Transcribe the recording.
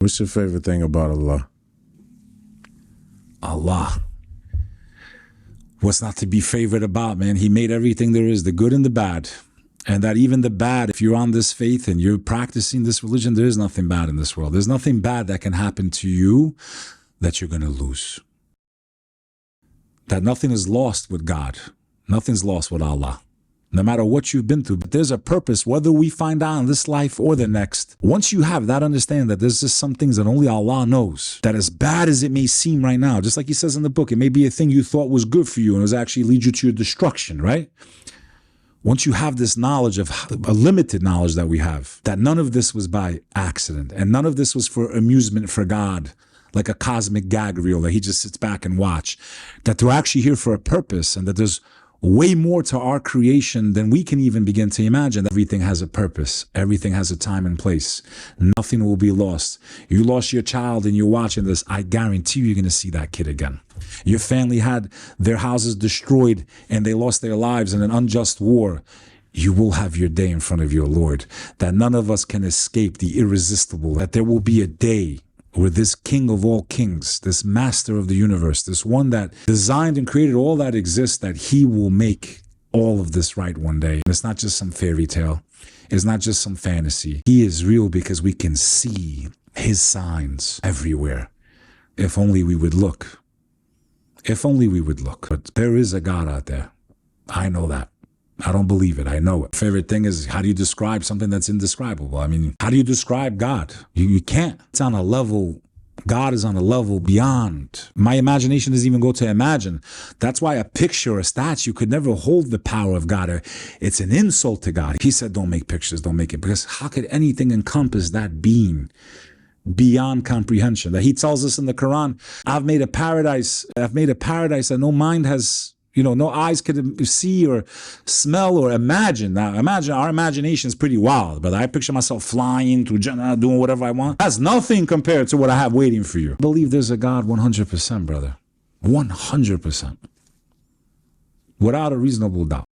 What's your favorite thing about Allah? Allah. What's not to be favorite about, man? He made everything there is, the good and the bad. And that even the bad, if you're on this faith and you're practicing this religion, there is nothing bad in this world. There's nothing bad that can happen to you that you're going to lose. That nothing is lost with God. Nothing's lost with Allah. No matter what you've been through, but there's a purpose, whether we find out in this life or the next. Once you have that understanding that there's just some things that only Allah knows, that as bad as it may seem right now, just like he says in the book, it may be a thing you thought was good for you and it was actually lead you to your destruction, right? Once you have this knowledge of a limited knowledge that we have, that none of this was by accident and none of this was for amusement for God, like a cosmic gag reel that he just sits back and watch, that they're actually here for a purpose and that there's way more to our creation than we can even begin to imagine. Everything has a purpose. Everything has a time and place. Nothing will be lost. You lost your child and you're watching this, I guarantee you're going to see that kid again. Your family had their houses destroyed and they lost their lives in an unjust war. You will have your day in front of your Lord. That none of us can escape the irresistible. That there will be a day where this King of all kings, this master of the universe, this one that designed and created all that exists, that he will make all of this right one day. It's not just some fairy tale. It's not just some fantasy. He is real because we can see his signs everywhere. If only we would look. If only we would look. But there is a God out there. I know that. I don't believe it. I know it. Favorite thing is, how do you describe something that's indescribable? I mean, how do you describe God? You can't. It's on a level, God is on a level beyond. My imagination doesn't even go to imagine. That's why a picture, a statue could never hold the power of God. It's an insult to God. He said, don't make pictures, don't make it. Because how could anything encompass that being beyond comprehension? That he tells us in the Quran, I've made a paradise that no mind has, no eyes could see or smell or imagine. Now, imagine, our imagination is pretty wild, brother. I picture myself flying to Jannah, doing whatever I want. That's nothing compared to what I have waiting for you. I believe there's a God 100%, brother. 100%. Without a reasonable doubt.